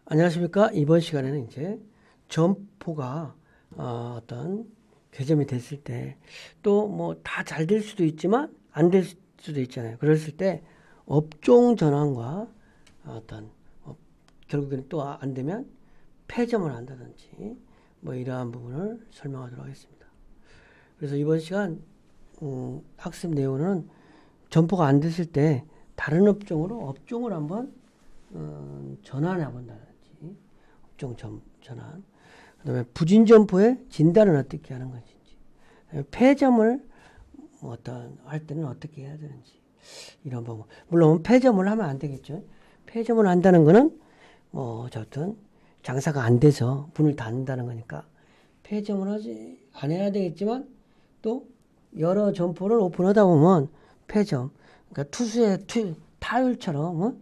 안녕하십니까. 이번 시간에는 이제 점포가 어떤 개점이 됐을 때 또 뭐 다 잘 될 수도 있지만 안 될 수도 있잖아요. 그랬을 때 업종 전환과 어떤 결국에는 또 안 되면 폐점을 한다든지 뭐 이러한 부분을 설명하도록 하겠습니다. 그래서 이번 시간 학습 내용은 점포가 안 됐을 때 다른 업종으로 업종을 한번 전환해 본다든지 업종 전환. 그다음에 부진 점포의 진단은 어떻게 하는 것인지, 폐점을 어떤 할 때는 어떻게 해야 되는지 이런 부분. 물론 폐점을 하면 안 되겠죠. 폐점을 한다는 거는 뭐 어쨌든 장사가 안 돼서 문을 닫는다는 거니까 폐점을 하지 안 해야 되겠지만 또 여러 점포를 오픈하다 보면 폐점, 그러니까 투수의 타율처럼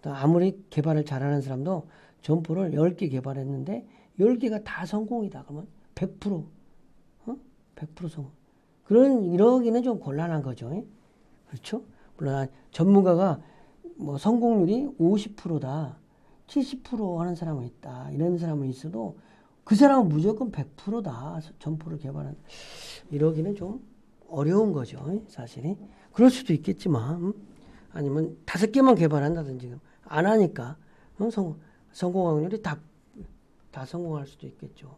아무리 개발을 잘하는 사람도 점포를 10개 개발했는데 10개가 다 성공이다. 그러면 100%, 100% 성공. 이러기는 좀 곤란한 거죠. 그렇죠? 물론 전문가가 뭐 성공률이 50%다, 70% 하는 사람은 있다. 이런 사람은 있어도 그 사람은 무조건 100%다. 점포를 개발한. 이러기는 좀 어려운 거죠. 사실이. 그럴 수도 있겠지만, 아니면 5개만 개발한다든지 안 하니까 성공 확률이 다 성공할 수도 있겠죠.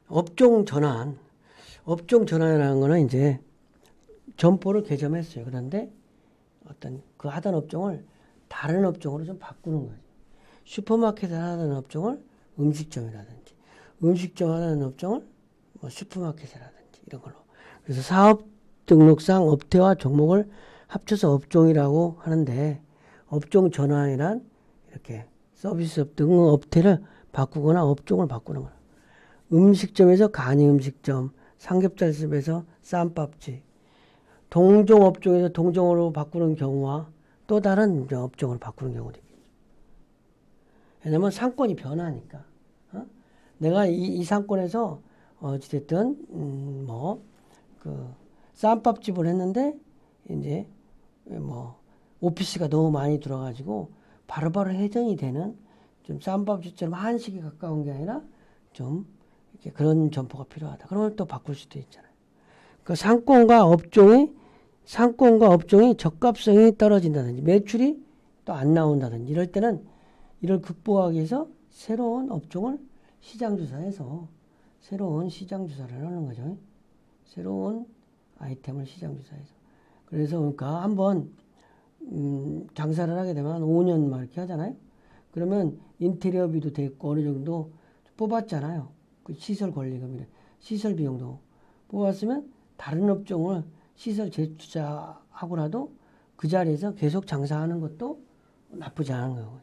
업종 전환이라는 거는 이제 점포를 개점했어요. 그런데 어떤 그 하던 업종을 다른 업종으로 좀 바꾸는 거죠. 슈퍼마켓을 하던 업종을 음식점이라든지, 음식점 하던 업종을 뭐 슈퍼마켓이라든지 이런 걸로. 그래서 사업 등록상 업태와 종목을 합쳐서 업종이라고 하는데, 업종 전환이란 이렇게 서비스업 등 업태를 바꾸거나 업종을 바꾸는 거예요. 음식점에서 간이 음식점, 삼겹살집에서 쌈밥집, 동종 업종에서 동종으로 바꾸는 경우와 또 다른 업종으로 바꾸는 경우도 있겠죠. 왜냐면 상권이 변하니까. 내가 이 상권에서 어찌됐든 쌈밥집을 했는데 이제 뭐 오피스가 너무 많이 들어가지고 바로바로 회전이 되는 좀 쌈밥집처럼 한식에 가까운 게 아니라 좀 이렇게 그런 점포가 필요하다. 그러면 또 바꿀 수도 있잖아요. 그 상권과 업종이 적합성이 떨어진다든지 매출이 또 안 나온다든지 이럴 때는 이를 극복하기 위해서 새로운 업종을 시장 조사해서 새로운 시장 조사를 하는 거죠. 새로운 아이템을 시장 조사해서. 그래서 그러니까 한번 장사를 하게 되면 5년 막 이렇게 하잖아요. 그러면 인테리어비도 됐고 어느 정도 뽑았잖아요. 그 시설 권리금이래. 시설 비용도 뽑았으면 다른 업종을 시설 재투자하고라도 그 자리에서 계속 장사하는 것도 나쁘지 않은 거죠.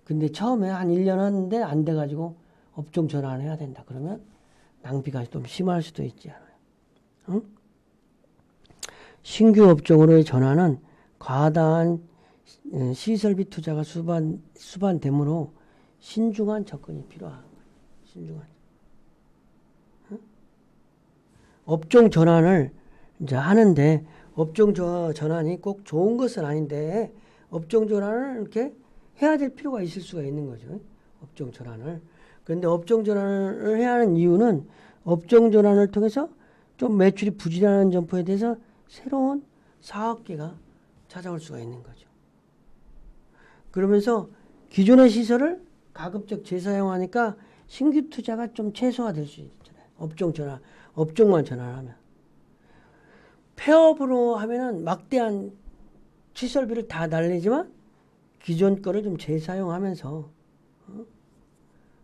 근데 처음에 한 1년 하는데 안 돼가지고 업종 전환을 해야 된다. 그러면 낭비가 좀 심할 수도 있지 않아요. 응? 신규 업종으로의 전환은 과다한 시설비 투자가 수반되므로 신중한 접근이 필요한 거예요. 신중한. 응? 업종 전환을 이제 하는데 업종 전환이 꼭 좋은 것은 아닌데 업종 전환을 이렇게 해야 될 필요가 있을 수가 있는 거죠. 업종 전환을. 그런데 업종 전환을 해야 하는 이유는 업종 전환을 통해서 좀 매출이 부진하는 점포에 대해서 새로운 사업계가 찾아올 수가 있는 거죠. 그러면서 기존의 시설을 가급적 재사용하니까 신규 투자가 좀 최소화될 수 있잖아요. 업종만 전환하면. 폐업으로 하면은 막대한 시설비를 다 날리지만 기존 거를 좀 재사용하면서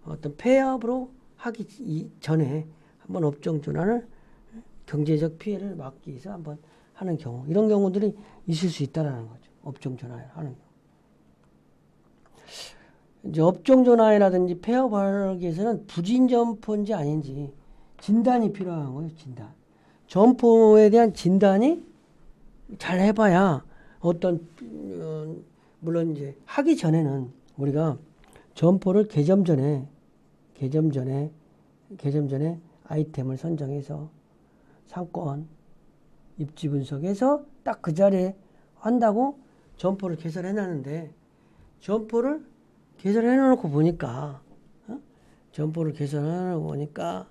어떤 폐업으로 하기 전에 한번 업종 전환을 경제적 피해를 막기 위해서 한번 하는 경우, 이런 경우들이 있을 수 있다라는 거죠. 업종 전환을 하는 경우. 이제 업종 전환이라든지 폐업하기 위해서는 부진 점포인지 아닌지 진단이 필요한 거예요. 진단. 점포에 대한 진단이 잘 해봐야 어떤 물론 이제 하기 전에는 우리가 점포를 개점 전에 아이템을 선정해서 상권 입지 분석해서 딱 그 자리에 한다고 점포를 개설해 놨는데 점포를 개설해 놓고 보니까 점포를 개설해 놓고 보니까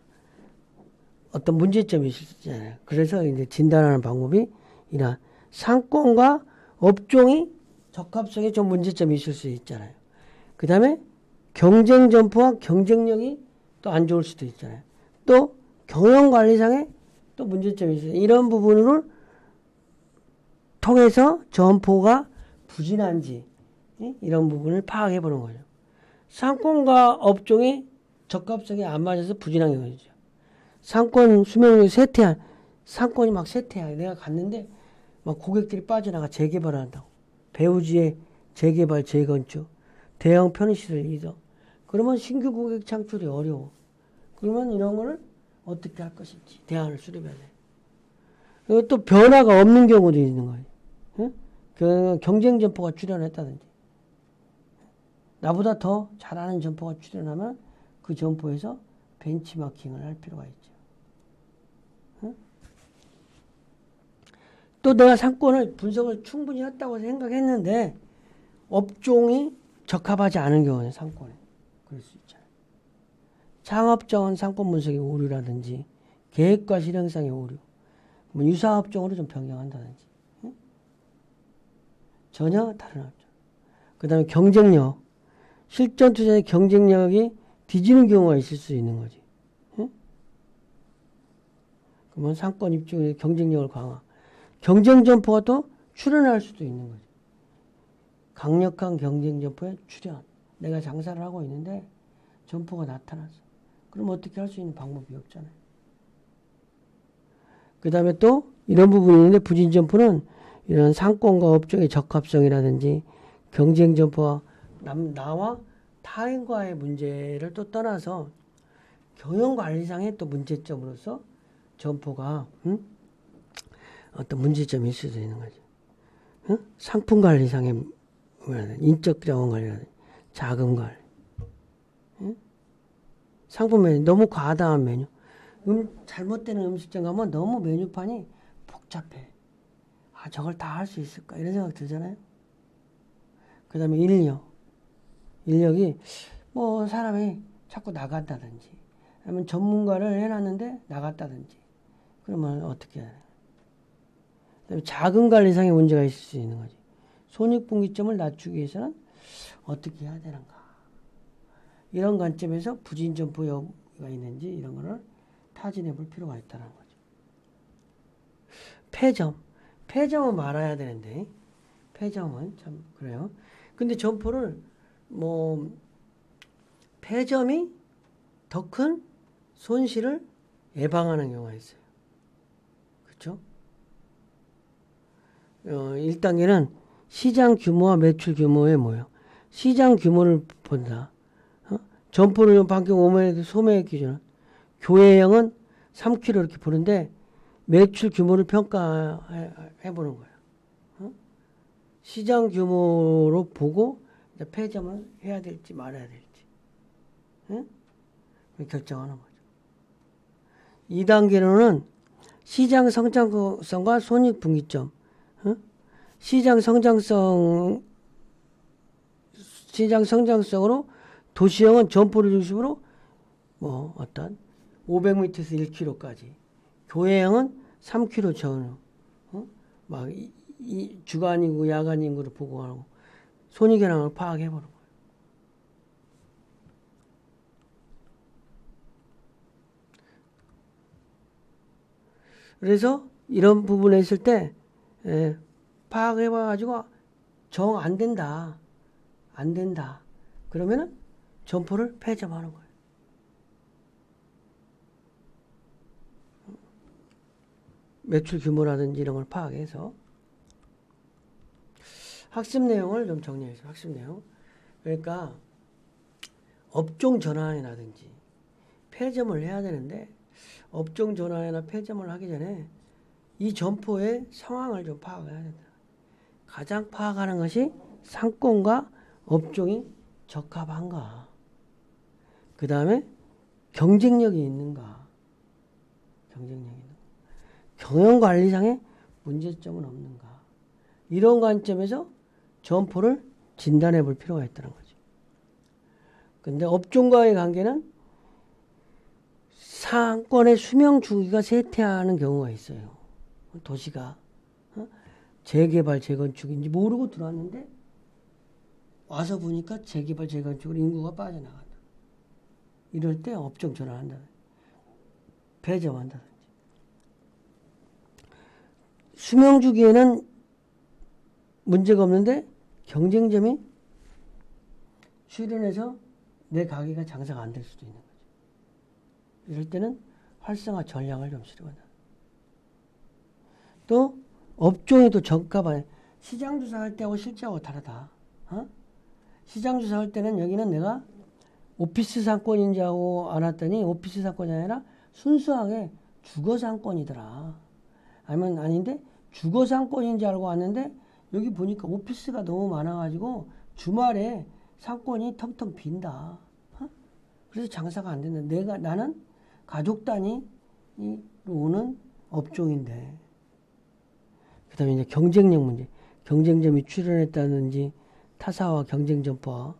어떤 문제점이 있을 수 있잖아요. 그래서 이제 진단하는 방법이 이런 상권과 업종이 적합성에 좀 문제점이 있을 수 있잖아요. 그 다음에 경쟁 점포와 경쟁력이 또 안 좋을 수도 있잖아요. 또 경영관리상에 또 문제점이 있어요. 이런 부분을 통해서 점포가 부진한지 이런 부분을 파악해 보는 거죠. 상권과 업종이 적합성이 안 맞아서 부진한 경우죠. 상권 수명이 쇠퇴한, 상권이 막 쇠퇴해. 내가 갔는데 막 고객들이 빠져나가 재개발을 한다고. 배우지의 재개발, 재건축, 대형 편의시설 이동. 그러면 신규 고객 창출이 어려워. 그러면 이런 거를 어떻게 할 것인지 대안을 수립해야 돼. 그리고 또 변화가 없는 경우도 있는 거예요. 응? 경쟁 점포가 출연했다든지. 나보다 더 잘하는 점포가 출연하면 그 점포에서 벤치마킹을 할 필요가 있죠. 응? 또 내가 상권을 분석을 충분히 했다고 생각했는데 업종이 적합하지 않은 경우는 상권에 그럴 수 있잖아요. 창업자원 상권 분석의 오류라든지 계획과 실행상의 오류, 뭐 유사업종으로 좀 변경한다든지 응? 전혀 다른 업종. 그 다음에 경쟁력, 실전 투자의 경쟁력이 뒤지는 경우가 있을 수 있는 거지. 응? 그러면 상권 입주의 경쟁력을 강화. 경쟁 점포가 또 출현할 수도 있는 거지. 강력한 경쟁 점포에 출현. 내가 장사를 하고 있는데 점포가 나타났어. 그럼 어떻게 할 수 있는 방법이 없잖아요. 그 다음에 또 이런 부분이 있는데 부진 점포는 이런 상권과 업종의 적합성이라든지 경쟁 점포와 나와 타인과의 문제를 또 떠나서 경영관리상의 또 문제점으로서 점포가 어떤 문제점이 있을 수도 있는 거죠. 상품관리상의 인적자원관리라든지 자금관리, 상품 메뉴 너무 과다한 메뉴, 잘못되는 음식점 가면 너무 메뉴판이 복잡해. 아 저걸 다 할 수 있을까 이런 생각 들잖아요. 그 다음에 인력이 뭐 사람이 자꾸 나간다든지 아니면 전문가를 해놨는데 나갔다든지 그러면 어떻게 해야 돼? 그다음에 자금관리상의 문제가 있을 수 있는 거지. 손익분기점을 낮추기 위해서는 어떻게 해야 되는가? 이런 관점에서 부진 점포 여부가 있는지 이런 거를 타진해 볼 필요가 있다는 거죠. 폐점은 말아야 되는데 폐점은 참 그래요. 근데 점포를 뭐 폐점이 더 큰 손실을 예방하는 경우가 있어요. 그렇죠? 1단계는 시장 규모와 매출 규모의 뭐예요? 시장 규모를 본다. 점포를 반경 5m 소매의 기준은 교회형은 3kg 이렇게 보는데 매출 규모를 평가해 보는 거예요. 시장 규모로 보고 폐점을 해야 될지 말아야 될지 결정하는 거죠. 2단계로는 시장 성장성과 손익 분기점, 시장 성장성으로 도시형은 점포를 중심으로 뭐 어떤 500m에서 1km까지, 교회형은 3km 전후, 막 이 주간 인구, 야간 인구를 보고하고 손익 현황을 파악해 보는 거예요. 그래서 이런 부분에 있을 때 파악해 봐가지고 정 안 된다. 그러면은 점포를 폐점하는 거예요. 매출 규모라든지 이런 걸 파악해서 학습 내용을 좀 정리해서 학습 내용. 그러니까 업종 전환이라든지 폐점을 해야 되는데 업종 전환이나 폐점을 하기 전에 이 점포의 상황을 좀 파악해야 된다. 가장 파악하는 것이 상권과 업종이 적합한가. 그 다음에 경쟁력이 있는가. 경영관리상의 문제점은 없는가. 이런 관점에서 점포를 진단해 볼 필요가 있다는 거죠. 근데 업종과의 관계는 상권의 수명 주기가 쇠퇴하는 경우가 있어요. 도시가 재개발, 재건축인지 모르고 들어왔는데 와서 보니까 재개발, 재건축으로 인구가 빠져나간다. 이럴 때 업종 전환한다. 폐점한다든지. 수명 주기에는 문제가 없는데 경쟁점이 출현해서 내 가게가 장사가 안 될 수도 있는 거죠. 이럴 때는 활성화 전략을 좀 실어간다. 또 업종이 또 정가봐. 시장 조사할 때하고 실제하고 다르다. 시장 조사할 때는 여기는 내가 오피스 상권인지 하고 안 왔더니 오피스 상권이 아니라 순수하게 주거 상권이더라. 아니면 아닌데 주거 상권인지 알고 왔는데 여기 보니까 오피스가 너무 많아가지고 주말에 상권이 텅텅 빈다. 그래서 장사가 안 된다. 나는 가족 단위로 오는 업종인데. 그 다음에 이제 경쟁력 문제. 경쟁점이 출현했다든지 타사와 경쟁 점포와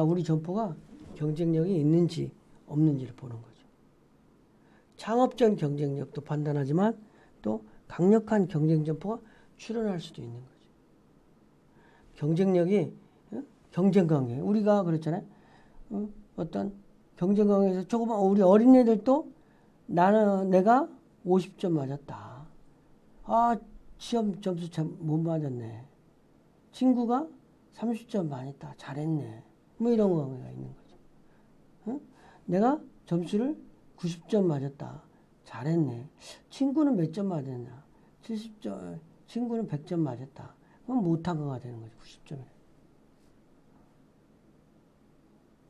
우리 점포가 경쟁력이 있는지 없는지를 보는 거죠. 창업전 경쟁력도 판단하지만 또 강력한 경쟁 점포가 출현할 수도 있는 거죠. 경쟁력이 경쟁 관계. 우리가 그랬잖아요. 어떤 경쟁 관계에서 조그만 우리 어린애들도 내가 50점 맞았다. 시험 점수 참 못 맞았네. 친구가 30점 맞았다. 잘했네. 뭐 이런 관계가 있는 거죠. 내가 점수를 90점 맞았다. 잘했네. 친구는 몇 점 맞았냐? 70점. 친구는 100점 맞았다. 그럼 못한 거가 되는 거죠. 90점이래.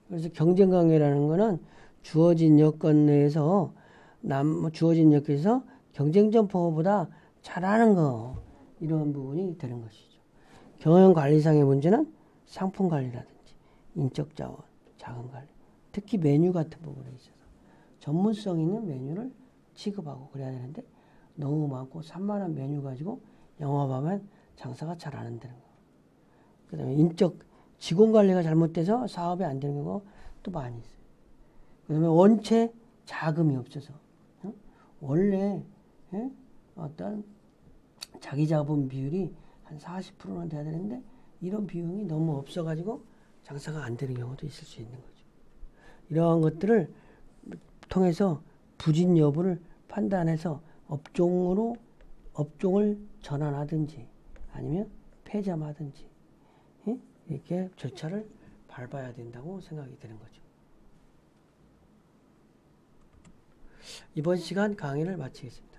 그래서 경쟁 관계라는 거는 주어진 여건 내에서 주어진 여건에서 경쟁 점포보다 잘하는 거 이런 부분이 되는 것이죠. 경영 관리상의 문제는 상품 관리라든지 인적 자원, 자금 관리, 특히 메뉴 같은 부분에 있어서 전문성 있는 메뉴를 취급하고 그래야 되는데 너무 많고 산만한 메뉴 가지고 영업하면 장사가 잘 안 된다는 거. 그 다음에 인적 직원 관리가 잘못돼서 사업이 안 되는 경우가 또 많이 있어요. 그 다음에 원체 자금이 없어서 원래 어떤 자기 자본 비율이 한 40%는 돼야 되는데 이런 비용이 너무 없어가지고 장사가 안 되는 경우도 있을 수 있는 거죠. 이러한 것들을 통해서 부진 여부를 판단해서 업종을 전환하든지 아니면 폐점하든지 이렇게 절차를 밟아야 된다고 생각이 되는 거죠. 이번 시간 강의를 마치겠습니다.